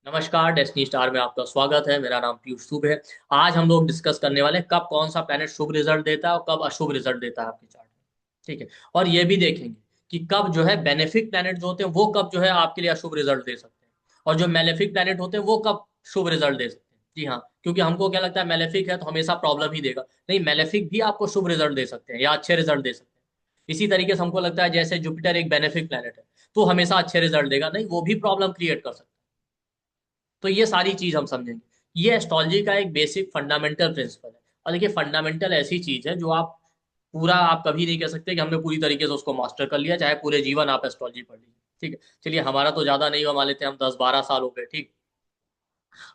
नमस्कार, destiny star में आपका स्वागत है। मेरा नाम पीयूष शुभ है। आज हम लोग डिस्कस करने वाले हैं कब कौन सा प्लैनेट शुभ रिजल्ट देता है और कब अशुभ रिजल्ट देता है आपके चार्ट में। ठीक है। और ये भी देखेंगे कि कब जो है बेनिफिक प्लैनेट जो होते हैं वो कब जो है आपके लिए अशुभ रिजल्ट दे सकते हैं, और जो मेलेफिक प्लैनेट होते हैं वो कब शुभ रिजल्ट दे सकते हैं। जी हाँ, क्योंकि हमको क्या लगता है मेलेफिक है तो हमेशा प्रॉब्लम ही देगा। नहीं, मेलेफिक भी आपको शुभ रिजल्ट दे सकते हैं या अच्छे रिजल्ट दे सकते हैं। इसी तरीके से हमको लगता है जैसे जुपिटर एक बेनिफिक प्लैनेट है तो हमेशा अच्छे रिजल्ट देगा, नहीं, वो भी प्रॉब्लम क्रिएट कर सकता है। तो ये सारी चीज हम समझेंगे। ये एस्ट्रोलॉजी का एक बेसिक फंडामेंटल प्रिंसिपल है। और देखिए, फंडामेंटल ऐसी चीज है जो आप कभी नहीं कह सकते कि हमने पूरी तरीके से उसको मास्टर कर लिया, चाहे पूरे जीवन आप एस्ट्रोलॉजी पढ़ लीजिए। ठीक है, चलिए, हमारा तो ज्यादा नहीं हुआ, मान लेते हैं हम 10-12 साल हो गए। ठीक,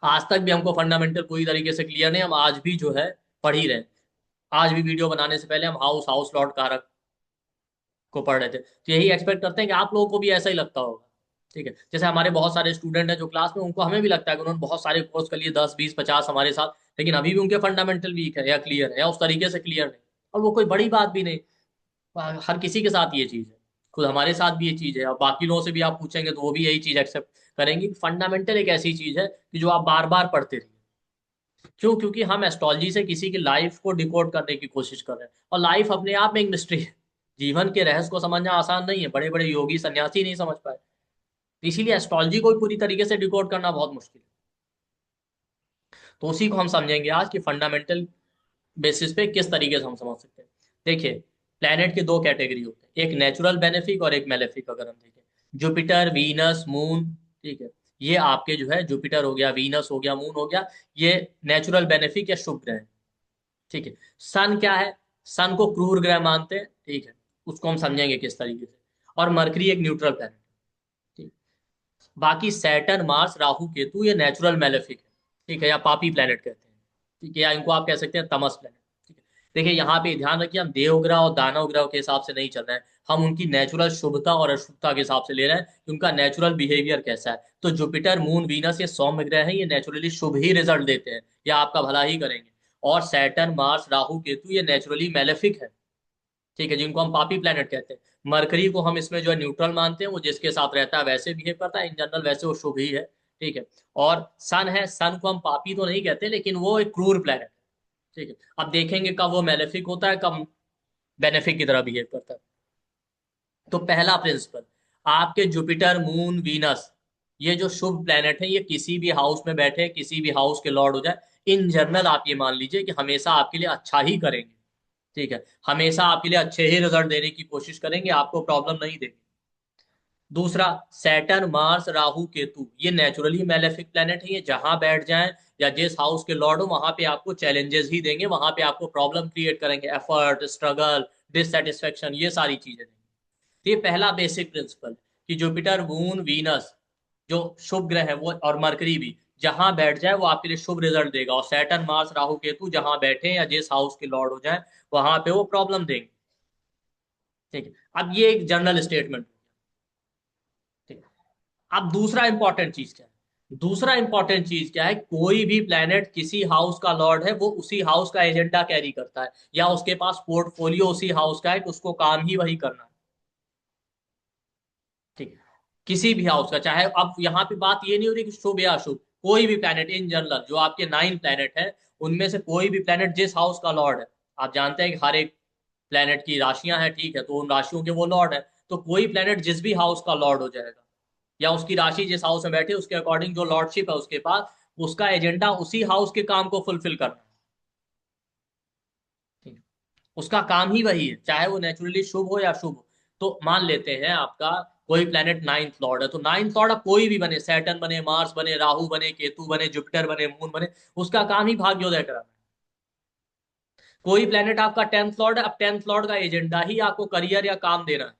आज तक भी हमको फंडामेंटल पूरी तरीके से क्लियर नहीं, हम आज भी जो है पढ़ ही रहे हैं। आज भी वीडियो बनाने से पहले हम हाउस हाउस लॉर्ड कारक को पढ़ रहे थे, तो यही एक्सपेक्ट करते हैं कि आप लोगों को भी ऐसा ही लगता होगा। ठीक है, जैसे हमारे बहुत सारे स्टूडेंट हैं जो क्लास में, उनको हमें भी लगता है कि उन्होंने बहुत सारे कोर्स कर लिए, 10-20-50 हमारे साथ, लेकिन अभी भी उनके फंडामेंटल वीक है या क्लियर है या उस तरीके से क्लियर नहीं। और वो कोई बड़ी बात भी नहीं, हर किसी के साथ ये चीज है। खुद हमारे साथ भी ये चीज है, और बाकी लोगों से भी आप पूछेंगे तो वो भी यही चीज एक्सेप्ट करेंगे। फंडामेंटल एक ऐसी चीज है कि जो आप बार बार पढ़ते रहिए। क्यों? क्योंकि हम एस्ट्रोलॉजी से किसी की लाइफ को डिकोड करने की कोशिश कर रहे हैं, और लाइफ अपने आप में एक मिस्ट्री है। जीवन के रहस्य को समझना आसान नहीं है, बड़े बड़े योगी सन्यासी नहीं समझ पाए। इसीलिए एस्ट्रोलॉजी को भी पूरी तरीके से डिकोड करना बहुत मुश्किल है। तो उसी को हम समझेंगे आज कि फंडामेंटल बेसिस पे किस तरीके से हम समझ सकते हैं। देखिए, प्लेनेट के दो कैटेगरी होते हैं, एक नेचुरल बेनिफिक और एक मेलेफिक। अगर हम देखें, जुपिटर, वीनस, मून, ठीक है, ये आपके जो है जुपिटर हो गया, वीनस हो गया, मून हो गया, ये नेचुरल बेनिफिक या शुभ ग्रह हैं। ठीक है। सन क्या है? सन को क्रूर ग्रह मानते हैं। ठीक है, उसको हम समझेंगे किस तरीके से। और मरकरी एक न्यूट्रल प्लैनेट। ठीक। बाकी सैटर्न, मार्स, राहु, केतु ये नेचुरल मेलेफिक है। ठीक है, या पापी प्लैनेट कहते हैं। ठीक है, या इनको आप कह सकते हैं तमस प्लैनेट। ठीक है। देखिए, यहाँ पे ध्यान रखिए, हम देवग्रह और दानव ग्रह के हिसाब से नहीं चल रहे हैं, हम उनकी नेचुरल शुभता और अशुभता के हिसाब से ले रहे हैं कि उनका नेचुरल बिहेवियर कैसा है। तो जुपिटर, मून, वीनस ये सौम्य ग्रह हैं, ये नेचुरली शुभ ही रिजल्ट देते हैं या आपका भला ही करेंगे। और सैटर्न, मार्स, राहु, केतु ये नेचुरली मेलेफिक है। ठीक है, जिनको हम पापी प्लेनेट कहते हैं। मरकरी को हम इसमें जो है न्यूट्रल मानते हैं, वो जिसके साथ रहता है वैसे बिहेव करता है, इन जनरल वैसे वो शुभ ही है। ठीक है। और सन है, सन को हम पापी तो नहीं कहते, लेकिन वो एक क्रूर प्लेनेट है। ठीक है, अब देखेंगे कब वो मेलेफिक होता है, कब बेनिफिक की तरह बिहेव करता है। तो पहला प्रिंसिपल, आपके जुपिटर, मून, वीनस ये जो शुभ प्लेनेट है, ये किसी भी हाउस में बैठे, किसी भी हाउस के लॉर्ड हो जाए, इन जनरल आप ये मान लीजिए कि हमेशा आपके लिए अच्छा ही करेंगे। ठीक है, हमेशा आपके लिए अच्छे ही रिजल्ट देने की कोशिश करेंगे, आपको प्रॉब्लम नहीं देंगे। दूसरा, सैटर्न, मार्स, राहु, केतु ये नेचुरली मेलेफिक प्लेनेट है, ये जहां बैठ जाएं या जिस हाउस के लॉर्ड हो वहां पे आपको चैलेंजेस ही देंगे, वहां पे आपको प्रॉब्लम क्रिएट करेंगे, एफर्ट, स्ट्रगल, डिससेटिस्फेक्शन, ये सारी चीजें देंगे। तो ये पहला बेसिक प्रिंसिपल कि जुपिटर, मून, वीनस जो शुभ ग्रह है वो, और मरकरी भी जहां बैठ जाए वो आपके लिए शुभ रिजल्ट देगा, और सैटर्न, मार्स, राहु, केतु जहां बैठे या जिस हाउस के लॉर्ड हो जाए वहां पे वो प्रॉब्लम देंगे। ठीक है, अब ये एक जनरल स्टेटमेंट। ठीक है। अब दूसरा इंपॉर्टेंट चीज क्या है? दूसरा इंपॉर्टेंट चीज क्या है? कोई भी प्लेनेट किसी हाउस का लॉर्ड है, वो उसी हाउस का एजेंडा कैरी करता है, या उसके पास पोर्टफोलियो उसी हाउस का है कि उसको काम ही वही करना है। ठीक है, किसी भी हाउस का, चाहे, अब यहाँ पे बात ये नहीं हो रही कि शुभ या अशुभ, कोई भी प्लेनेट इन जनरल जो आपके 9 प्लेनेट है, उनमें से कोई भी प्लेनेट जिस हाउस का लॉर्ड है, आप जानते हैं कि हर एक प्लेनेट की राशियां हैं। ठीक है, तो उन राशियों के वो लॉर्ड है, तो कोई प्लेनेट जिस भी हाउस का लॉर्ड हो जाएगा, या उसकी राशि जिस हाउस में बैठे उसके अकॉर्डिंग जो लॉर्डशिप है उसके पास, उसका एजेंडा उसी हाउस के काम को फुलफिल करना है। ठीक है? उसका काम ही वही है, चाहे वो नेचुरली शुभ हो या शुभ हो। तो मान लेते हैं आपका कोई प्लेनेट नाइन्थ लॉर्ड है, तो नाइन्थ लॉर्ड अब कोई भी बने, सैटर्न बने, मार्स बने, राहु बने, केतु बने, जुपिटर बने, मून बने, उसका काम ही भाग्योदय कराना है। कोई प्लेनेट आपका 10th लॉर्ड है, अब 10th लॉर्ड का एजेंडा ही आपको करियर या काम देना है।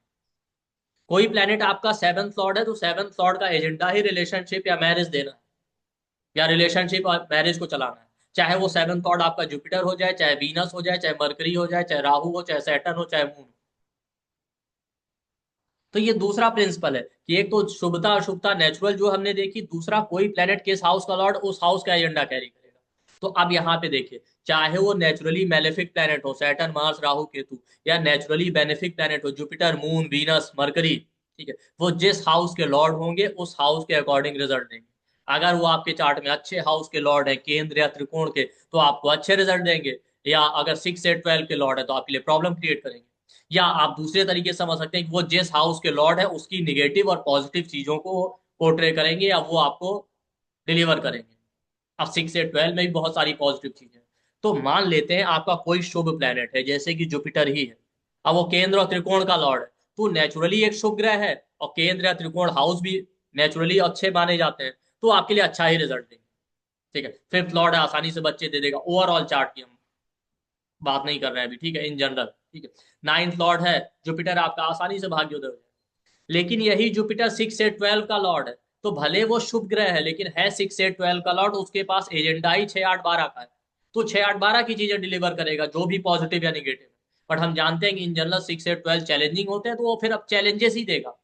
कोई प्लेनेट आपका 7th लॉर्ड है, तो 7th लॉर्ड का एजेंडा ही रिलेशनशिप या मैरिज देना है, या रिलेशनशिप और मैरिज को चलाना है। चाहे वो 7th लॉर्ड आपका जुपिटर हो जाए, चाहे वीनस हो जाए, चाहे मरकरी हो जाए, चाहे राहु हो, चाहे सैटर्न हो, चाहे मून। तो ये दूसरा प्रिंसिपल है कि एक तो शुभता अशुभता नेचुरल जो हमने देखी, दूसरा कोई प्लेनेट किस हाउस का लॉर्ड उस हाउस का एजेंडा कैरी करेगा। तो अब यहाँ पे देखिए, चाहे वो नेचुरली मेलेफिक प्लेनेट हो, सैटर्न, मार्स, राहु, केतु, या नेचुरली बेनिफिक प्लेनेट हो, जुपिटर, मून, वीनस, मरकरी, ठीक है, वो जिस हाउस के लॉर्ड होंगे उस हाउस के अकॉर्डिंग रिजल्ट देंगे। अगर वो आपके चार्ट में अच्छे हाउस के लॉर्ड है, केंद्र या त्रिकोण के, तो आपको अच्छे रिजल्ट देंगे। या अगर 6 से 12 के लॉर्ड है तो आपके लिए प्रॉब्लम क्रिएट करेंगे। या आप दूसरे तरीके से समझ सकते हैं कि वो जिस हाउस के लॉर्ड है उसकी निगेटिव और पॉजिटिव चीजों को पोर्ट्रे करेंगे या वो आपको डिलीवर करेंगे। अब 6 से 12 में भी बहुत सारी पॉजिटिव चीजें हैं। तो मान लेते हैं आपका कोई शुभ प्लेनेट है, जैसे कि जुपिटर ही है। अब वो केंद्र और त्रिकोण का लॉर्ड है, तो नेचुरली एक शुभ ग्रह है, और केंद्र या त्रिकोण हाउस भी नेचुरली अच्छे माने जाते हैं, तो आपके लिए अच्छा ही रिजल्ट देंगे। ठीक है, फिफ्थ लॉर्ड है, आसानी से बच्चे दे देगा। ओवरऑल चार्ट की हम बात नहीं कर रहे हैं अभी, ठीक है, इन जनरल। ठीक है, नाइन्थ लॉर्ड है जुपिटर, आपका आसानी से भाग्योदय हो जाए। लेकिन यही जुपिटर 6 से 12 का लॉर्ड है, तो भले वो शुभ ग्रह है लेकिन है 6 से 12 का लॉर्ड, उसके पास एजेंडा ही 6 8 12 का है। तो 6 8 12 की चीजें डिलीवर करेगा, जो भी पॉजिटिव या निगेटिव है। बट हम जानते हैं कि इन जनरल 6 से 12 चैलेंजिंग होते हैं, तो वो फिर अब चैलेंजेस ही देगा।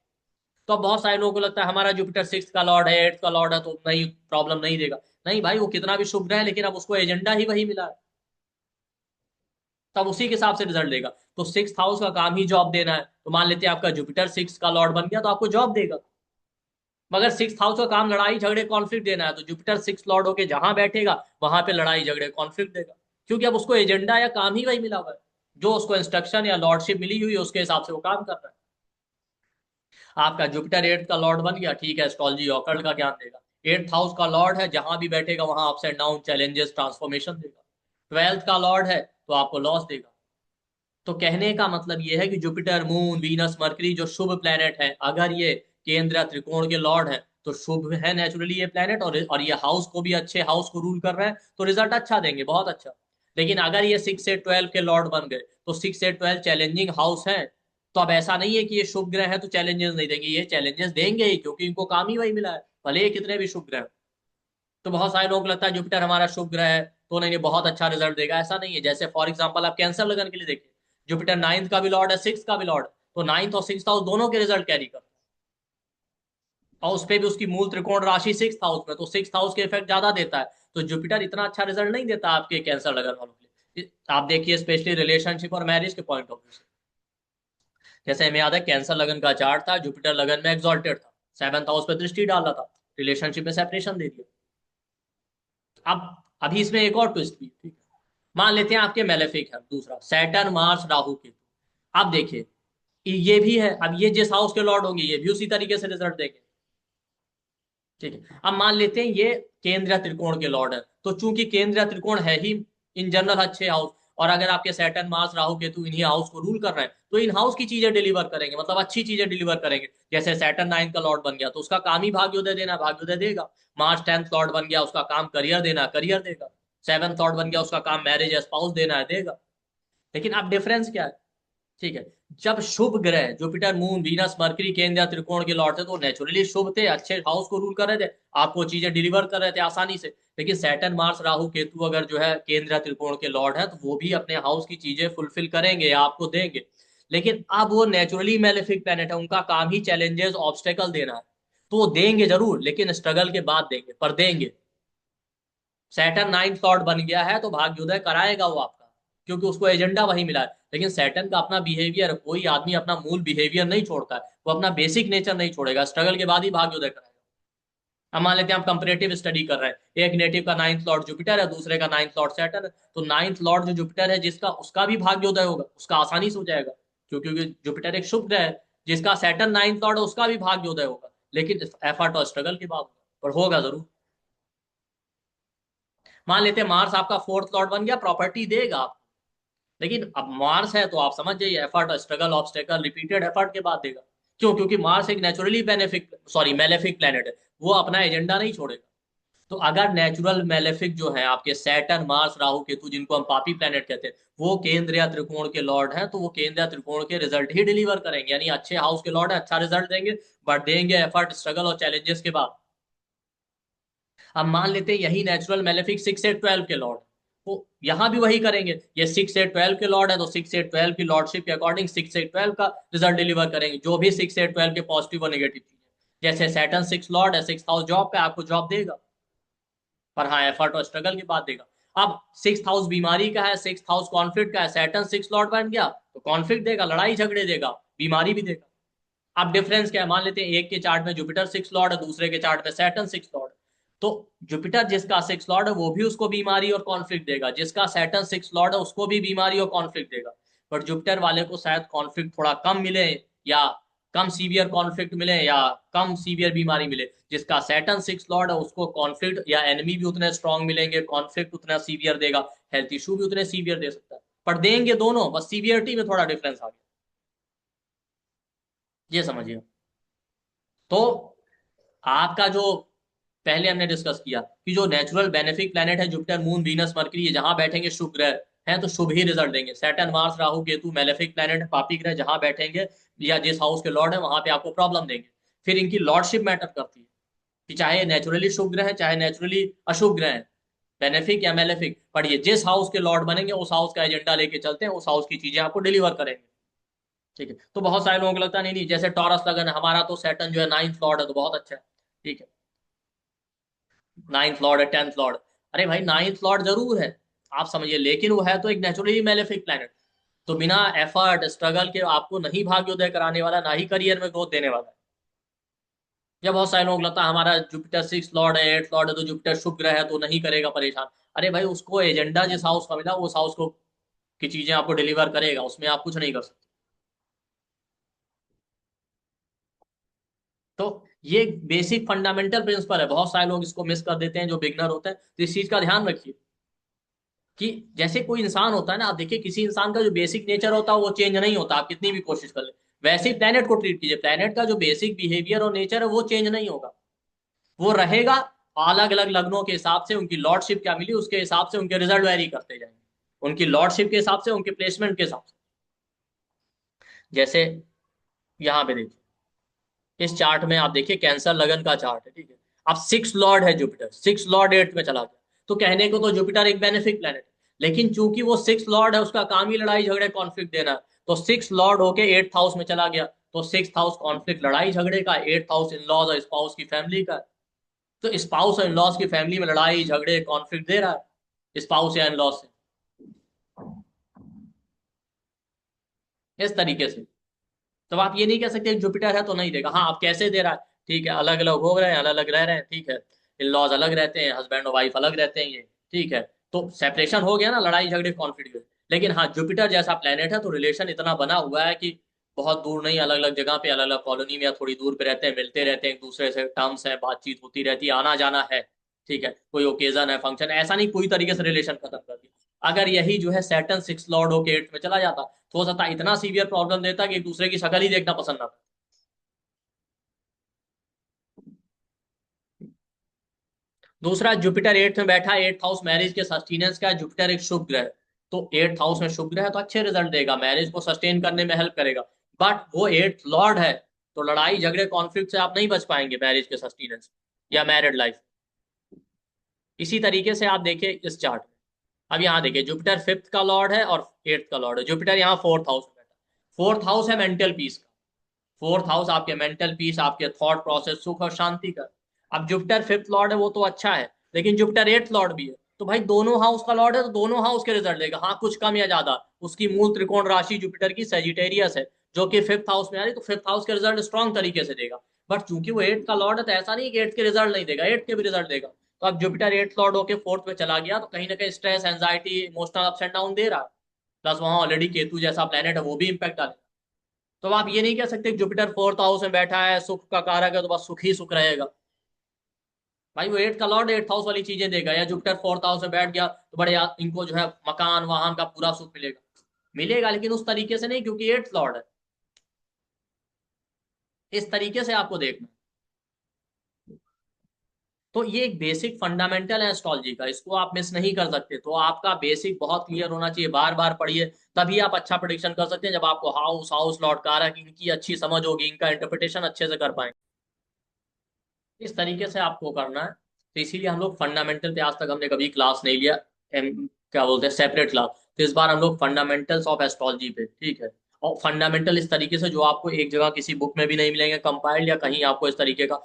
तो अब बहुत सारे लोगों को लगता है हमारा जुपिटर 6 का लॉर्ड है, 8 का लॉर्ड है, तो नहीं, प्रॉब्लम नहीं देगा। नहीं भाई, वो कितना भी शुभ ग्रह है लेकिन अब उसको एजेंडा ही वही मिला है, तब उसी के हिसाब से रिजल्ट देगा। तो 6th हाउस का काम ही जॉब देना है, तो मान लेते हैं आपका जुपिटर 6 का लॉर्ड बन गया तो आपको जॉब देगा। मगर 6th हाउस का काम लड़ाई झगड़े कॉन्फ्लिक्ट देना है, तो जुपिटर 6 लॉर्ड होके जहां बैठेगा वहां पे लड़ाई झगड़े कॉन्फ्लिक्ट देगा। क्योंकि अब उसको एजेंडा या काम ही वही मिला हुआ है, जो उसको इंस्ट्रक्शन या लॉर्डशिप मिली हुई है उसके हिसाब से वो काम कर रहा है। आपका जुपिटर 8 का लॉर्ड बन गया, ठीक है, एस्ट्रोलॉजी ऑकल्ट का ज्ञान देगा। 8th हाउस का लॉर्ड है, जहां भी बैठेगा वहां ups and down, challenges, transformation देगा। 12th का लॉर्ड है तो आपको लॉस देगा। तो कहने का मतलब ये है कि जुपिटर, मून, वीनस, मरकरी जो शुभ प्लेनेट है, अगर ये केंद्र या त्रिकोण के लॉर्ड है तो शुभ है नेचुरली ये प्लेनेट, और ये हाउस को भी, अच्छे हाउस को रूल कर रहे हैं, तो रिजल्ट अच्छा देंगे, बहुत अच्छा। लेकिन अगर ये 6 से 12 के लॉर्ड बन गए तो 6 से 12 चैलेंजिंग हाउस है। तो अब ऐसा नहीं है कि ये शुभ ग्रह है तो चैलेंजेस नहीं देंगे, ये चैलेंजेस देंगे ही, क्योंकि इनको काम ही वही मिला है, भले ये कितने भी शुभ ग्रह हो। तो बहुत सारे लोगों को लगता है जुपिटर हमारा शुभ ग्रह है तो नहीं नहीं बहुत अच्छा रिजल्ट देगा, ऐसा नहीं है। जैसे फॉर एग्जाम्पल आप कैंसर लगन के लिए देखिए, जुपिटर 9th का भी लॉर्ड है, 6th का भी लॉर्ड है, तो 9th और 6th हाउस दोनों के रिजल्ट कैरी करता है। और उस पर भी उसकी मूल त्रिकोण राशि 6th हाउस में, तो 6th हाउस के इफेक्ट ज्यादा देता है। तो जुपिटर इतना अच्छा रिजल्ट नहीं देता आपके कैंसर लगन वालों के लिए, आप देखिए स्पेशली रिलेशनशिप और मैरिज के पॉइंट ऑफ व्यू से। जैसे हमें याद है कैंसर लगन का चार्ट था, जुपिटर लगन में एग्जॉल्टेड था, 7th हाउस पे दृष्टि डाल रहा था, रिलेशनशिप में सेपरेशन दे दिया। अब अभी इसमें एक और ट्विस्ट भी है, ठीक है। मान लेते हैं आपके मेलेफिक है दूसरा, सैटर्न, मार्स, राहु, केतु। अब देखिए ये भी है, अब ये जिस हाउस के लॉर्ड होंगे ये भी उसी तरीके से रिजल्ट देंगे। ठीक है, अब मान लेते हैं ये केंद्र या त्रिकोण के लॉर्ड है, तो चूंकि केंद्र या त्रिकोण है ही इन जनरल अच्छे हाउस, और अगर आपके सैटर्न, मार्स, राहु, केतु इन्हीं हाउस को रूल कर रहे हैं, तो इन हाउस की चीजें डिलीवर करेंगे, मतलब अच्छी चीजें डिलीवर करेंगे। जैसे सैटर्न 9 का लॉर्ड बन गया तो उसका काम ही भाग्योदय देना, भाग्योदय देगा। मार्स 10th लॉर्ड बन गया, उसका काम करियर देना, करियर देगा। 7th लॉर्ड बन गया, उसका काम मैरिज, स्पाउस देना है, देगा। लेकिन अब डिफरेंस क्या है, ठीक है, जब शुभ ग्रह जुपिटर, मून, वीनस, मरकरी केंद्र या त्रिकोण के लॉर्ड थे तो नेचुरली शुभ थे, अच्छे हाउस को रूल कर रहे थे, आपको चीजें डिलीवर कर रहे थे आसानी से। लेकिन सैटर्न, मार्स, राहु, केतु अगर जो है केंद्र या त्रिकोण के लॉर्ड है तो वो भी अपने हाउस की चीजें फुलफिल करेंगे, आपको देंगे। लेकिन अब वो नेचुरली मेलेफिक प्लेनेट है, उनका काम ही चैलेंजेस, ऑब्स्टेकल देना है, तो वो देंगे जरूर लेकिन स्ट्रगल के बाद देंगे, पर देंगे। सैटर्न 9th लॉर्ड बन गया है तो भाग्योदय कराएगा वो आपका, क्योंकि उसको एजेंडा वही मिला है। लेकिन सैटर्न का अपना बिहेवियर, कोई आदमी अपना मूल बिहेवियर नहीं छोड़ता है, वो अपना बेसिक नेचर नहीं छोड़ेगा, स्ट्रगल के बाद ही भाग्योदय कराएगा। अब मान लेते हैं हम कंपेरेटिव स्टडी कर रहे हैं, एक नेटिव का 9th लॉर्ड जुपिटर है, दूसरे का 9th लॉर्ड सैटर्न है, तो 9th लॉर्ड जो जुपिटर है जिसका, उसका भी भाग्योदय होगा, उसका आसानी से हो जाएगा, क्योंकि जुपिटर एक शुभ ग्रह है। जिसका सैटर्न 9th लॉर्ड है उसका भी भाग्योदय होगा, लेकिन एफर्ट और स्ट्रगल के बाद होगा, पर होगा जरूर। मान लेते हैं मार्स आपका 4th लॉर्ड बन गया, प्रॉपर्टी देगा आप, लेकिन अब मार्स है तो आप समझ जाइए effort, struggle, obstacle, repeated effort के बाद देगा। क्यों? क्योंकि मार्स एक naturally benefic, sorry malefic planet है, वो अपना एजेंडा नहीं छोड़ेगा। तो अगर नेचुरल मेलेफिक जो है आपके सैटर्न, मार्स, राहु, केतु, जिनको हम पापी प्लेनेट कहते हैं, वो केंद्र या त्रिकोण के लॉर्ड हैं, तो वो केंद्र या त्रिकोण के रिजल्ट ही डिलीवर करेंगे, यानी अच्छे हाउस के लॉर्ड है, अच्छा रिजल्ट देंगे, बट देंगे एफर्ट, स्ट्रगल और चैलेंजेस के बाद। अब मान लेते हैं यही नेचुरल मेलेफिक 6 से 12 के लॉर्ड, तो यहां भी वही करेंगे, ये 6 से 12 के लॉर्ड है तो 6 से 12 की लॉर्डशिप के अकॉर्डिंग 6 से 12 का रिजल्ट डिलीवर करेंगे, जो भी 6 से 12 के पॉजिटिव और नेगेटिव चीजें। जैसे सैटर्न 6 लॉर्ड है, 6th हाउस जॉब पे, आपको जॉब देगा, पर हाँ एफर्ट और स्ट्रगल के बाद देगा। अब 6th हाउस बीमारी का है, 6th हाउस कॉन्फ्लिक्ट का है, सैटर्न 6 लॉर्ड बन गया तो कॉन्फ्लिक्ट देगा, लड़ाई झगड़े देगा, बीमारी भी देगा। अब डिफरेंस क्या है, मान लेते हैं एक के चार्ट में जुपिटर 6 लॉर्ड है, दूसरे के चार्ट में सैटर्न 6 लॉर्ड। तो जुपिटर जिसका 6 लॉर्ड है वो भी उसको बीमारी और कॉन्फ्लिक्ट देगा, जिसका सैटर्न 6 लॉर्ड है उसको भी बीमारी और कॉन्फ्लिक्ट देगा। पर जुपिटर वाले को शायद कॉन्फ्लिक्ट थोड़ा कम मिले, या कम सीवियर कॉन्फ्लिक्ट मिले, या कम सीवियर बीमारी मिले। जिसका सैटर्न 6 लॉर्ड है उसको कॉन्फ्लिक्ट या एनिमी भी उतने स्ट्रांग मिलेंगे, कॉन्फ्लिक्ट उतना सीवियर देगा, हेल्थ इशू भी उतने सीवियर दे सकता है। पर देंगे दोनों, बस सीवियरिटी में थोड़ा डिफरेंस आ गया, ये समझिए। तो आपका जो पहले हमने डिस्कस किया कि जो नेचुरल बेनिफिक प्लेनेट है जुपिटर, मून, वीनस, मरकरी, ये जहां बैठेंगे शुभ ग्रह हैं तो शुभ ही रिजल्ट देंगे। Saturn, Mars, Rahu, Ketu malefic planet है, पापी ग्रह, जहां बैठेंगे या जिस हाउस के लॉर्ड है वहां पे आपको प्रॉब्लम देंगे। फिर इनकी लॉर्डशिप मैटर करती है कि चाहे नेचुरली शुभ ग्रह है चाहे नेचुरली अशुभ ग्रह है, बेनिफिक या मेलेफिक, पर ये जिस हाउस के लॉर्ड बनेंगे उस हाउस का एजेंडा लेके चलते हैं, उस हाउस की चीजें आपको डिलीवर करेंगे। ठीक है, तो बहुत सारे लोगों को लगता नहीं नहीं, जैसे टॉरस लगन है हमारा, तो सैटर्न जो है 9th लॉर्ड है तो बहुत अच्छा है। ठीक है, 9th लॉर्ड है, 10th लॉर्ड, अरे भाई 9th लॉर्ड जरूर है, आप समझिए, लेकिन वो है तो एक नेचुरली मेलेफिक प्लैनेट, तो बिना एफर्ट स्ट्रगल के आपको नहीं भाग्योदय कराने वाला, ना ही करियर में ग्रोथ देने वाला है। जब बहुत सारे लोग लगता है हमारा जुपिटर 6 लॉर्ड है, 8th लॉर्ड है, तो जुपिटर शुभ ग्रह है तो नहीं करेगा परेशान। अरे भाई उसको एजेंडा जिस हाउस का मिला उस हाउस को की चीजें आपको डिलीवर करेगा, उसमें आप कुछ नहीं कर सकते। तो ये बेसिक फंडामेंटल प्रिंसिपल है, बहुत सारे लोग इसको मिस कर देते हैं जो बिगनर होते हैं, तो इस चीज का ध्यान रखिए कि जैसे कोई इंसान होता है ना, आप देखिए किसी इंसान का जो बेसिक नेचर होता है वो चेंज नहीं होता, आप कितनी भी कोशिश कर ले। वैसे ही प्लेनेट को ट्रीट कीजिए, प्लेनेट का जो बेसिक बिहेवियर और नेचर है वो चेंज नहीं होगा, वो रहेगा। अलग अलग लग्नों के हिसाब से उनकी लॉर्डशिप क्या मिली उसके हिसाब से उनके रिजल्ट वेरी करते जाएंगे, उनकी लॉर्डशिप के हिसाब से, उनके प्लेसमेंट के हिसाब से। जैसे यहाँ पे देखिए, इस चार्ट में आप देखिए कैंसर लगन का चार्ट है, ठीक है। अब 6 लॉर्ड है जुपिटर, 6 लॉर्ड 8 में चला गया, तो कहने को तो जुपिटर एक बेनिफिक प्लेनेट है, लेकिन चूंकि वो 6 लॉर्ड है उसका काम ही लड़ाई झगड़े कॉन्फ्लिक्ट देना है, तो 6 लॉर्ड होके 8th हाउस में चला गया, तो 6th हाउस कॉन्फ्लिक्ट लड़ाई झगड़े का, 8th हाउस इन लॉज और स्पाउस की फैमिली का। तो स्पाउस और इन लॉज की फैमिली में लड़ाई झगड़े कॉन्फ्लिक्ट दे रहा है स्पाउस या इन लॉज से, इस तरीके से। तो आप ये नहीं कह सकते जुपिटर है तो नहीं देगा, हाँ आप कैसे दे रहा है, ठीक है, अलग अलग हो रहे हैं, अलग अलग रह रहे हैं, ठीक है, इन लॉज अलग रहते हैं, हस्बैंड और वाइफ अलग रहते हैं, ये ठीक है, तो सेपरेशन हो गया ना, लड़ाई झगड़े कॉन्फ्लिक्ट। लेकिन हाँ जुपिटर जैसा प्लेनेट है तो रिलेशन इतना बना हुआ है कि बहुत दूर नहीं, अलग अलग जगह पे, अलग अलग कॉलोनी में या थोड़ी दूर पे रहते हैं, मिलते रहते हैं एक दूसरे से, टर्म्स है, बातचीत होती रहती है, आना जाना है। ठीक है, कोई ओकेजन है, फंक्शन, ऐसा नहीं पूरी तरीके से रिलेशन खत्म कर दिया। अगर यही जो है सैटर्न 6 लॉर्ड होके 8th में चला जाता तो हो सकता है इतना सीवियर प्रॉब्लम देता कि एक दूसरे की शक्ल ही देखना पसंद ना। दूसरा, जुपिटर 8th में बैठा, 8th हाउस मैरिज के सस्टेनेंस का है, जुपिटर एक शुभ ग्रह है, तो 8th हाउस में शुभ ग्रह है तो अच्छे रिजल्ट देगा, मैरिज को सस्टेन करने में हेल्प करेगा। बट वो 8th लॉर्ड है, तो लड़ाई झगड़े कॉन्फ्लिक्ट से आप नहीं बच पाएंगे मैरिज के सस्टेनेंस या मैरिड लाइफ। इसी तरीके से आप देखिए इस चार्ट में, अब यहाँ देखिए जुपिटर 5th का लॉर्ड है और 8th का लॉर्ड है, जुपिटर यहाँ 4th हाउस में बैठा, 4th हाउस है मेंटल पीस का, 4th हाउस आपके मेंटल पीस, आपके थॉट प्रोसेस, सुख और शांति का। अब जुपिटर 5th लॉर्ड है वो तो अच्छा है, लेकिन जुपिटर 8th लॉर्ड भी है, तो भाई दोनों हाउस का लॉर्ड है तो दोनों हाउस के रिजल्ट देगा, हाँ कुछ कम या ज्यादा। उसकी मूल त्रिकोण राशि जुपिटर की सेजिटेरियस है, जो कि 5th हाउस में आ रही, तो 5th हाउस के रिजल्ट स्ट्रॉन्ग तरीके से देगा। बट चूंकि वो 8th का लॉर्ड है तो ऐसा नहीं कि 8th के रिजल्ट नहीं देगा, 8th के भी रिजल्ट देगा। तो अब जुपिटर 8th लॉर्ड होकर 4th में चला गया तो कहीं ना कहीं stress, anxiety, emotional ups and down दे रहा है, प्लस वहां ऑलरेडी केतु जैसा प्लेनेट है वो भी इंपैक्ट डालेगा। तो आप ये नहीं कह सकते कि जुपिटर 4th हाउस में बैठा है सुख का कारक है तो बस सुख ही सुख रहेगा। भाई वो 8th का लॉर्ड 8th हाउस वाली चीजें देगा, या जुपिटर 4th हाउस में बैठ गया तो बड़े इनको जो है मकान वाहन का पूरा सुख मिलेगा, मिलेगा लेकिन उस तरीके से नहीं, क्योंकि 8th लॉर्ड है। इस तरीके से आपको देखना। तो ये एक बेसिक फंडामेंटल है एस्ट्रोलॉजी का, इसको आप मिस नहीं कर सकते, तो आपका बेसिक बहुत क्लियर होना चाहिए, बार बार पढ़िए, तभी आप अच्छा प्रिडिक्शन कर सकते हैं, जब आपको हाउस हाउस लॉर्ड कारक इनकी अच्छी समझ होगी, इनका इंटरप्रिटेशन अच्छे से कर पाएंगे। इस तरीके से आपको करना है, तो इसीलिए हम लोग फंडामेंटल पे आज तक हमने कभी क्लास नहीं लिया, क्या बोलते हैं सेपरेट क्लास, तो इस बार हम लोग फंडामेंटल्स ऑफ एस्ट्रोलॉजी पे, ठीक है। और फंडामेंटल इस तरीके से जो आपको एक जगह किसी बुक में भी नहीं मिलेंगे कंपाइल्ड, या कहीं आपको इस तरीके का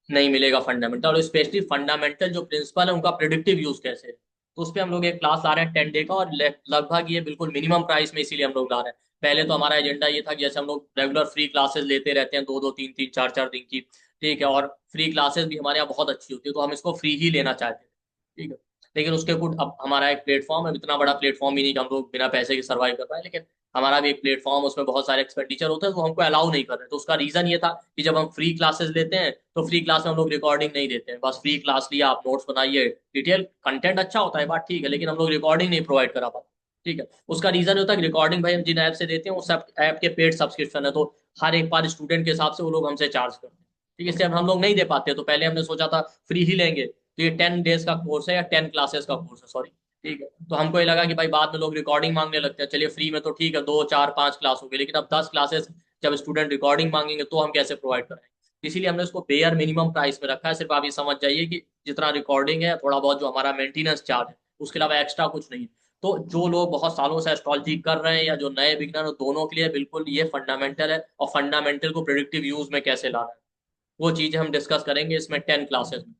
नहीं मिलेगा फंडामेंटल, और स्पेशली फंडामेंटल जो प्रिंसिपल है उनका प्रिडिक्टिव यूज कैसे है, तो उस पर हम लोग एक क्लास ला रहे हैं 10 डे का, और लगभग ये बिल्कुल मिनिमम प्राइस में इसीलिए हम लोग ला रहे हैं। पहले तो हमारा एजेंडा ये था कि जैसे हम लोग रेगुलर फ्री क्लासेस लेते रहते हैं, दो दो तीन तीन चार चार दिन की, ठीक है, और फ्री क्लासेस भी हमारे यहाँ बहुत अच्छी होती है, तो हम इसको फ्री ही लेना चाहते हैं। ठीक है, लेकिन उसके कुछ, अब हमारा एक प्लेटफॉर्म है, इतना बड़ा प्लेटफॉर्म ही नहीं कि हम लोग बिना पैसे के सर्वाइव कर पाए, लेकिन हमारा भी एक प्लेटफॉर्म, उसमें बहुत सारे एक्सपेंडिचर होते हैं, तो हमको अलाउ नहीं कर रहे। तो उसका रीजन ये था कि जब हम फ्री क्लासेस लेते हैं तो फ्री क्लास में हम लोग रिकॉर्डिंग नहीं देते हैं, बस फ्री क्लास लिया, आप नोट्स बनाइए, डिटेल कंटेंट अच्छा होता है, बात ठीक है, लेकिन हम लोग रिकॉर्डिंग नहीं प्रोवाइड करा पाते। ठीक है, उसका रीजन होता है कि रिकॉर्डिंग भाई हम जिन ऐप से देते हैं उस ऐप के पेड सब्सक्रिप्शन है, तो हर एक बार स्टूडेंट के हिसाब से वो लोग हमसे चार्ज करते हैं। ठीक है, इसलिए हम लोग नहीं दे पाते, तो पहले हमने सोचा था फ्री ही लेंगे, तो ये 10 डेज का कोर्स है या 10 क्लासेस का कोर्स है, सॉरी। ठीक है, तो हमको ये लगा कि भाई बाद में लोग रिकॉर्डिंग मांगने लगते हैं, चलिए फ्री में तो ठीक है, 2 4 5 क्लास हो गई, लेकिन अब 10 क्लासेस जब स्टूडेंट रिकॉर्डिंग मांगेंगे तो हम कैसे प्रोवाइड कराएंगे। इसीलिए हमने उसको बेयर मिनिमम प्राइस में रखा है। सिर्फ आप ये समझ जाइए कि जितना रिकॉर्डिंग है, थोड़ा बहुत जो हमारा मेंटेनेंस चार्ज है, उसके अलावा एक्स्ट्रा कुछ नहीं है। तो जो लोग बहुत सालों से एस्ट्रोलॉजी कर रहे हैं या जो नए बिगनर हो, दोनों के लिए बिल्कुल ये फंडामेंटल है, और फंडामेंटल को प्रिडिक्टिव यूज में कैसे लाना है वो चीजें हम डिस्कस करेंगे इसमें 10 क्लासेस में।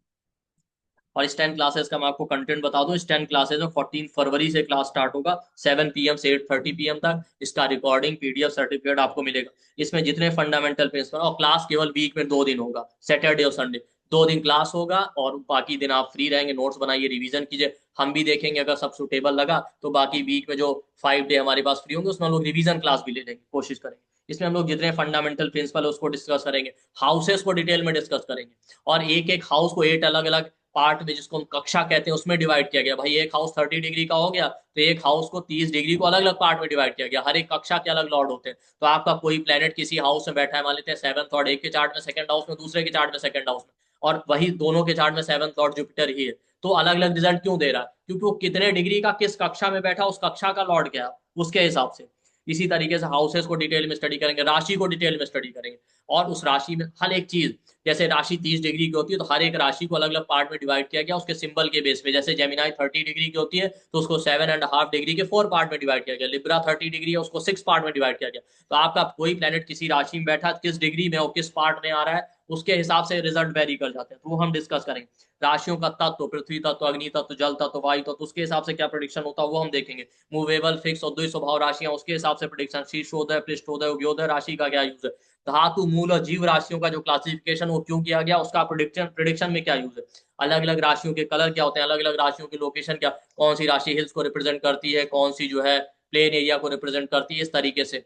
और इस 10 क्लासेस का मैं आपको कंटेंट बता दूं, इस 10 क्लासेस में 14 फरवरी से क्लास स्टार्ट होगा, 7 PM से 8:30 PM तक। इसका रिकॉर्डिंग PDF सर्टिफिकेट आपको मिलेगा। इसमें जितने फंडामेंटल प्रिंसिपल, और क्लास केवल वीक में 2 दिन होगा, सैटरडे और संडे, 2 दिन क्लास होगा, और बाकी दिन आप फ्री रहेंगे, नोट्स बनाइए, रिवीजन कीजिए। हम भी देखेंगे, अगर सब सुटेबल लगा तो बाकी वीक में जो 5 डे हमारे पास फ्री होंगे उसमें हम लोग रिवीजन क्लास भी ले लेंगे, कोशिश करेंगे। इसमें हम लोग जितने फंडामेंटल प्रिंसिपल है उसको डिस्कस करेंगे, हाउसेस को डिटेल में डिस्कस करेंगे, और एक एक हाउस को 8 अलग अलग पार्ट में, जिसको हम कक्षा कहते हैं, उसमें डिवाइड किया गया। भाई एक हाउस 30 डिग्री का हो गया, तो एक हाउस को 30 डिग्री को अलग अलग पार्ट में डिवाइड किया गया, हर एक कक्षा के अलग लॉर्ड होते हैं। तो आपका कोई प्लेनेट किसी हाउस में बैठा है, मान लेते हैं 7th लॉर्ड एक के चार्ट में, सेकंड हाउस में, दूसरे के चार्ट में सेकंड हाउस में, और वही दोनों के चार्ट में 7th लॉर्ड जुपिटर ही है, तो अलग अलग रिजल्ट क्यों दे रहा है? क्योंकि वो कितने डिग्री का किस कक्षा में बैठा, उस कक्षा का लॉर्ड क्या है, उसके हिसाब से। इसी तरीके से हाउसेस को डिटेल में स्टडी करेंगे, राशि को डिटेल में स्टडी करेंगे, और उस राशि में हर एक चीज, जैसे राशि 30 डिग्री की होती है, तो हर एक राशि को अलग अलग पार्ट में डिवाइड किया गया उसके सिंबल के बेस पे। जैसे जेमिनाई 30 डिग्री की होती है, तो उसको 7.5 डिग्री के 4 पार्ट में डिवाइड किया गया। लिब्रा 30 डिग्री है, उसको 6 पार्ट में डिवाइड किया गया। तो आपका कोई प्लेनेट किसी राशि में बैठा, किस डिग्री में और किस पार्ट में आ रहा है, उसके हिसाब से रिजल्ट वेरी कर जाते हैं, तो वो हम डिस्कस करेंगे। राशियों का तत्व, पृथ्वी तत्व, अग्नि तत्व, जल तत्व, वायु तत्व, उसके हिसाब से क्या प्रोडिक्शन होता है वो हम देखेंगे। मूवेबल, फिक्स और द्विस्वभाव राशियां, उसके हिसाब से प्रोडिक्शन। शीर्षोदय, पृष्ठोदय, उभयोदय राशि का क्या यूज है। धातु, मूल और जीव राशियों का जो क्लासिफिकेशन वो क्यों किया गया, उसका प्रोडिक्शन प्रिडिक्शन में क्या यूज है। अलग अलग राशियों के कलर क्या होते हैं, अलग अलग राशियों की लोकेशन क्या, कौन सी राशि हिल्स को रिप्रेजेंट करती है, कौन सी जो है प्लेन एरिया को रिप्रेजेंट करती है, इस तरीके से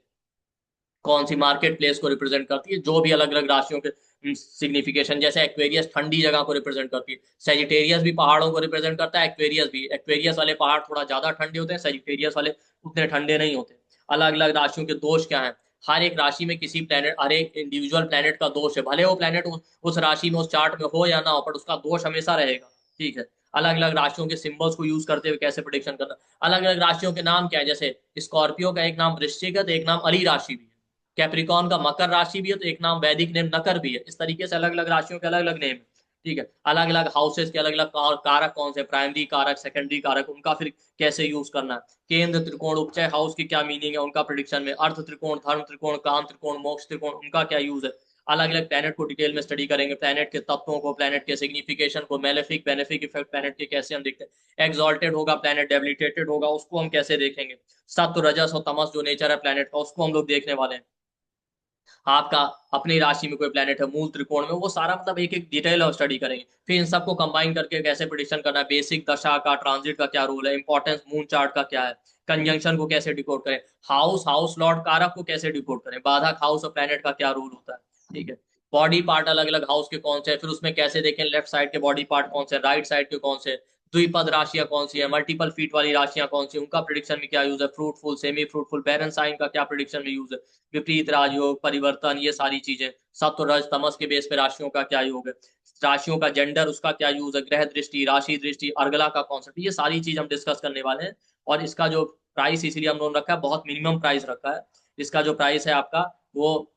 कौन सी मार्केट प्लेस को रिप्रेजेंट करती है, जो भी अलग अलग राशियों के सिग्निफिकेशन। जैसे एक्वेरियस ठंडी जगह को रिप्रेजेंट करती है, सेजिटेरियस भी पहाड़ों को रिप्रेजेंट करता है, एक्वेरियस भी। एक्वेरियस वाले पहाड़ थोड़ा ज्यादा ठंडे होते हैं, सेजिटेरियस वाले उतने ठंडे नहीं होते। अलग अलग राशियों के दोष क्या है, हर एक राशि में किसी प्लेनेट, हर एक इंडिविजुअल प्लेनेट का दोष है, भले वो प्लेनेट उस राशि में, उस चार्ट में हो या ना हो, पर उसका दोष हमेशा रहेगा। ठीक है, अलग अलग राशियों के सिंबल्स को यूज करते हुए कैसे प्रोडिक्शन करना। अलग अलग राशियों के नाम क्या है, जैसे स्कॉर्पियो का एक नाम वृश्चिक है, तो एक नाम अली राशि भी है। कैप्रिकॉन का मकर राशि भी है, तो एक नाम वैदिक नेम नकर भी है। इस तरीके से अलग अलग राशियों के अलग अलग नेम है। ठीक है, अलग अलग हाउसेस के अलग अलग कारक कौन से, प्राइमरी कारक, सेकेंडरी कारक, उनका फिर कैसे यूज करना है। केंद्र त्रिकोण, उपचय हाउस की क्या मीनिंग है उनका प्रिडिक्शन में। अर्थ त्रिकोण, धर्म त्रिकोण, काम त्रिकोण, मोक्ष त्रिकोण, उनका क्या यूज है। अलग अलग प्लेनेट को डिटेल में स्टडी करेंगे, प्लेनेट के तत्वों को, प्लेनेट के सिग्निफिकेशन को, मेलेफिक बेनिफिक इफेक्ट प्लेनेट के कैसे हम देखते हैं। एक्सॉल्टेड होगा प्लेनेट, डेबिलिटेटेड होगा, उसको हम कैसे देखेंगे। सत्व, रजस और तमस जो नेचर है प्लेनेट का, उसको हम लोग देखने वाले हैं। आपका अपनी राशि में कोई प्लेनेट है मूल त्रिकोण में, वो सारा मतलब एक एक डिटेल और स्टडी करेंगे। फिर इन सबको कंबाइन करके कैसे प्रिडिक्शन करना है, बेसिक दशा का, ट्रांजिट का क्या रोल है, इंपॉर्टेंस मून चार्ट का क्या है, कंजंक्शन को कैसे डिकोड करें, हाउस लॉर्ड कारक को कैसे डिकोड करें, बाधक हाउस और प्लेनेट का क्या रोल होता है। ठीक है, बॉडी पार्ट अलग अलग हाउस के कौन से हैं, फिर उसमें कैसे देखें लेफ्ट साइड के बॉडी पार्ट कौन से, राइट साइड के कौन से, द्विपद राशियां कौन सी है, मल्टीपल फीट वाली राशियां कौन सी, उनका प्रिडिक्शन में क्या यूज है, फ्रूटफुल, सेमी फ्रूटफुल, बैरन साइन का क्या प्रिडिक्शन में यूज है, विपरीत राजयोग, परिवर्तन, ये सारी चीजें। सत्व रज तमस के बेस पे राशियों का क्या योग है, राशियों का जेंडर, उसका क्या यूज है, ग्रह दृष्टि, राशि दृष्टि, अर्गला का कॉन्सेप्ट, ये सारी चीज हम डिस्कस करने वाले हैं। और इसका जो प्राइस इसलिए हम लोगों ने रखा है, बहुत मिनिमम प्राइस रखा है। इसका जो प्राइस है आपका वो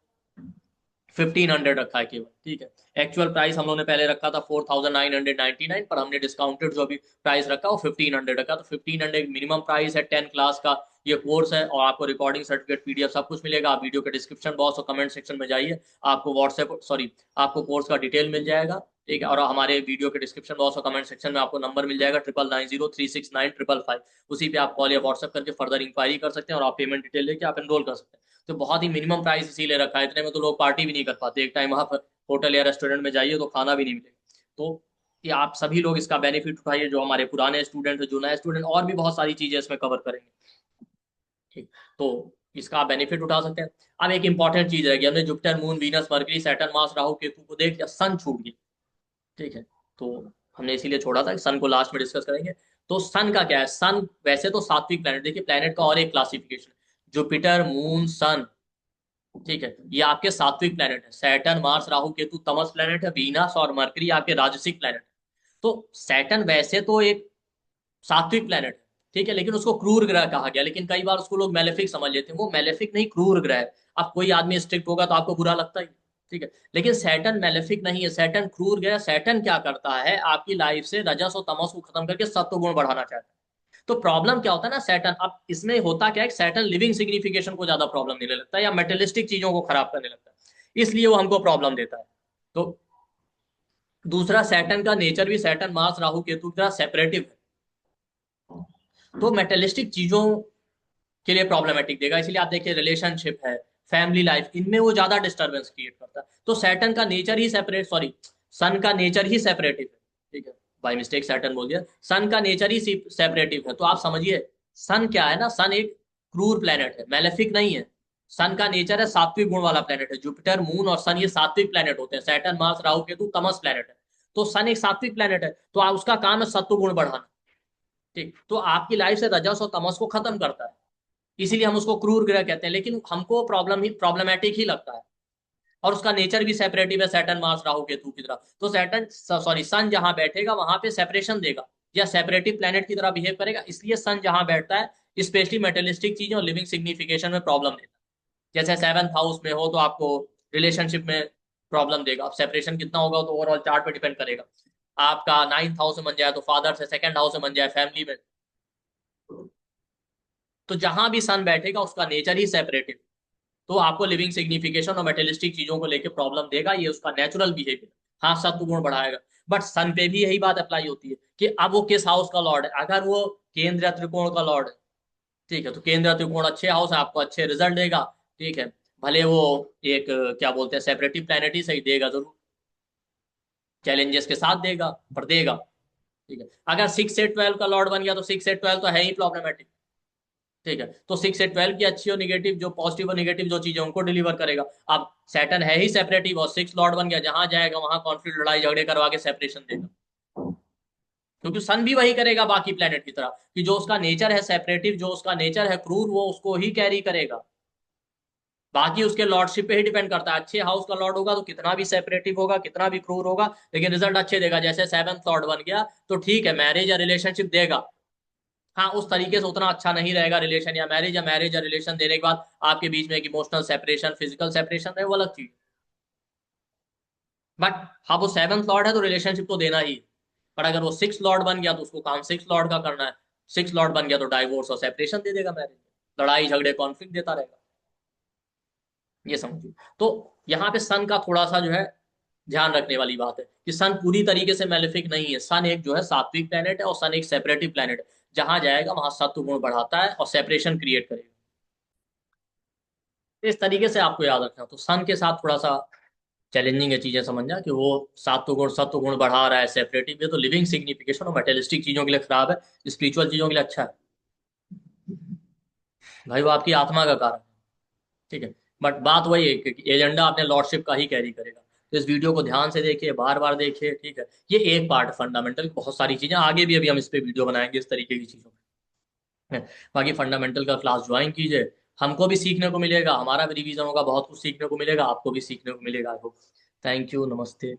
1500 रखा है केवल। ठीक है, एक्चुअल प्राइस हम लोगों ने पहले रखा था 4999, पर हमने डिस्काउंटेड जो अभी प्राइस रखा वो 1500 रखा। तो 1500 मिनिमम प्राइस है 10 क्लास का ये कोर्स है, और आपको रिकॉर्डिंग सर्टिफिकेट PDF सब कुछ मिलेगा। आप वीडियो के डिस्क्रिप्शन बॉक्स और कमेंट सेक्शन में जाइए, आपको व्हाट्सएप सॉरी आपको कोर्स का डिटेल मिल जाएगा। ठीक है, और हमारे वीडियो के डिस्क्रिप्शन बॉक्स और कमेंट सेक्शन में आपको नंबर मिल जाएगा 9990369555। उसी पे आप कॉल या व्हाट्सएप करके फर्दर इंक्वायरी कर सकते हैं, और आप पेमेंट डिटेल लेके आप एनरोल कर सकते हैं। तो बहुत ही मिनिमम प्राइस इसीलिए रखा है, इतने में तो लोग पार्टी भी नहीं कर पाते एक टाइम वहां पर। होटल या रेस्टोरेंट में जाइए तो खाना भी नहीं मिलेगा। तो ये आप सभी लोग इसका बेनिफिट उठाइए, जो हमारे पुराने स्टूडेंट है, जो नए स्टूडेंट, और भी बहुत सारी चीजें इसमें कवर करेंगे। ठीक, तो इसका आप बेनिफिट उठा सकते हैं। अब एक इंपॉर्टेंट चीज रहेगी, हमने Jupiter, moon, Venus, mercury, Saturn, Mars, Rahu, Ketu को देख लिया, सन छूट गया। ठीक है, तो हमने इसीलिए छोड़ा था कि सन को लास्ट में डिस्कस करेंगे। तो सन का क्या है, सन वैसे तो सात्विक प्लैनेट, देखिए प्लैनेट का और एक क्लासिफिकेशन, जुपिटर, मून, सन, ठीक है, ये आपके सात्विक प्लैनेट है। सैटर्न, मार्स, राहु, केतु तमस प्लैनेट है। वीनस और मरकरी आपके राजसिक प्लैनेट है। तो सैटर्न वैसे तो एक सात्विक प्लैनेट है, ठीक है, लेकिन उसको क्रूर ग्रह कहा गया, लेकिन कई बार उसको लोग मेलेफिक समझ लेते हैं। वो मेलेफिक नहीं, क्रूर ग्रह है। अब कोई आदमी स्ट्रिक्ट होगा तो आपको बुरा लगता ही, ठीक है, लेकिन सैटर्न मेलेफिक नहीं है, सैटर्न क्रूर ग्रह। सैटर्न क्या करता है, आपकी लाइफ से रजस और तमस को खत्म करके सत्व गुण बढ़ाना चाहता है। तो प्रॉब्लम क्या होता है ना सैटर्न, अब इसमें होता क्या है, सैटर्न लिविंग सिग्निफिकेशन को ज्यादा प्रॉब्लम देने लगता है, या मेटेलिस्टिक चीजों को खराब करने लगता है, इसलिए वो हमको प्रॉब्लम देता है। तो दूसरा, सैटर्न का नेचर भी सैटर्न, मार्स, राहु, केतु की तरह सेपरेटिव है, तो मेटेलिस्टिक चीजों के लिए प्रॉब्लमेटिक देगा। इसलिए आप देखिए रिलेशनशिप है, फैमिली लाइफ, इनमें वो ज्यादा डिस्टर्बेंस क्रिएट करता है। तो सैटर्न का नेचर ही सेपरेट, सॉरी, सन का नेचर ही सेपरेटिव है, ठीक है, बाय मिस्टेक सैटर्न बोल दिया। सन का नेचर ही सेपरेटिव है, तो आप समझिए सन क्या है ना, सन एक क्रूर प्लेनेट है, मेलेफिक नहीं है। सन का नेचर है सात्विक गुण वाला प्लेनेट है। जुपिटर, मून और सन ये सात्विक प्लेनेट होते हैं। सैटर्न, मार्स, राहु, केतु तमस प्लेनेट है। तो सन एक सात्विक प्लेनेट है, तो आप उसका काम है सत्व गुण बढ़ाना। ठीक, तो आपकी लाइफ से रजस और तमस को खत्म करता है, इसीलिए हम उसको क्रूर ग्रह कहते हैं, लेकिन हमको प्रॉब्लमेटिक ही लगता है। और उसका नेचर भी सेपरेटिव है, सैटर्न, मार्स, राहु, केतु की तरह। तो सैटर्न, सॉरी, सन जहां बैठेगा वहां पे सेपरेशन देगा, या सेपरेटिव प्लेनेट की तरह बिहेव करेगा, इसलिए सन जहां बैठता है स्पेशली मेटेलिस्टिक चीजें और लिविंग सिग्निफिकेशन में प्रॉब्लम देता है। जैसे सेवंथ हाउस में हो तो आपको रिलेशनशिप में प्रॉब्लम देगा। अब सेपरेशन कितना होगा तो ओवरऑल चार्ट पे डिपेंड करेगा। आपका नाइन्थ हाउस में बन जाए तो फादर से, सेकंड हाउस में बन जाए फैमिली में। तो जहां भी सन बैठेगा उसका नेचर ही सेपरेटिव, तो आपको लिविंग सिग्निफिकेशन और मेटेलिस्टिक चीजों को लेकर प्रॉब्लम देगा, ये उसका नेचुरल बिहेवियर। हाँ, सत्व गुण बढ़ाएगा। बट सन पे भी यही बात अप्लाई होती है कि अब वो किस हाउस का लॉर्ड है। अगर वो केंद्र या त्रिकोण का लॉर्ड है, ठीक है, तो केंद्र या त्रिकोण अच्छे हाउस है, आपको अच्छे रिजल्ट देगा, ठीक है, भले वो एक क्या बोलते हैं सेपरेटिव प्लैनेट ही सही, देगा जरूर, चैलेंजेस के साथ देगा, पर देगा। ठीक है, अगर 6 से 12 का लॉर्ड बन गया तो 6 से 12 तो है ही प्रॉब्लमेटिक। ठीक है, तो 6 से 12 की अच्छी और निगेटिव, जो पॉजिटिव और निगेटिव जो चीजें उनको डिलीवर करेगा। अब सैटर्न है ही सेपरेटिव और 6 लॉर्ड बन गया, जहां जाएगा वहां कॉन्फ्लिक्ट, लड़ाई झगड़े करवा के सेपरेशन देगा, क्योंकि सन भी वही करेगा बाकी प्लेनेट की तरह, कि जो उसका नेचर है सेपरेटिव, जो उसका नेचर है क्रूर, वो उसको ही कैरी करेगा। बाकी उसके लॉर्डशिप पे ही डिपेंड करता है। अच्छे हाउस का लॉर्ड होगा तो कितना भी सेपरेटिव होगा, कितना भी क्रूर होगा, लेकिन रिजल्ट अच्छे देगा। जैसे 7th लॉर्ड बन गया तो ठीक है, मैरिज या रिलेशनशिप देगा। हाँ, उस तरीके से उतना अच्छा नहीं रहेगा रिलेशन या मैरिज या रिलेशन देने के बाद आपके बीच में एक इमोशनल सेपरेशन, फिजिकल सेपरेशन है, वो अलग चीज। बट हाँ, वो 7th लॉर्ड है तो रिलेशनशिप तो देना ही है। पर अगर वो 6 लॉर्ड बन गया तो उसको काम 6 लॉर्ड का करना है। 6 लॉर्ड बन गया तो डाइवोर्स और सेपरेशन दे देगा, मैरिज, लड़ाई झगड़े कॉन्फ्लिक्ट देता रहेगा। ये समझिए। तो यहाँ पे सन का थोड़ा सा जो है ध्यान रखने वाली बात है कि सन पूरी तरीके से मेलेफिक नहीं है। सन एक जो है सात्विक प्लेनेट है, और सन एक सेपरेटिव प्लेनेट है। जहां जाएगा वहां सत्व गुण बढ़ाता है और सेपरेशन क्रिएट करेगा। इस तरीके से आपको याद रखना। तो सन के साथ थोड़ा सा चैलेंजिंग है चीजें समझना, कि वो सत्व गुण बढ़ा रहा है, सेपरेटिव है, तो लिविंग सिग्निफिकेशन और मटेरियलिस्टिक चीजों के लिए खराब है, स्पिरिचुअल चीजों के लिए अच्छा है। भाई वो आपकी आत्मा का कारण है, ठीक है। बट बात वही है कि एजेंडा अपने लॉर्डशिप का ही कैरी करेगा। तो इस वीडियो को ध्यान से देखिए, बार बार देखिए, ठीक है। ये एक पार्ट फंडामेंटल, बहुत सारी चीजें आगे भी अभी हम इस पे वीडियो बनाएंगे इस तरीके की चीजों पे। बाकी फंडामेंटल का क्लास ज्वाइन कीजिए, हमको भी सीखने को मिलेगा, हमारा भी रिवीजन होगा, बहुत कुछ सीखने को मिलेगा, आपको भी सीखने को मिलेगा। थैंक यू, नमस्ते।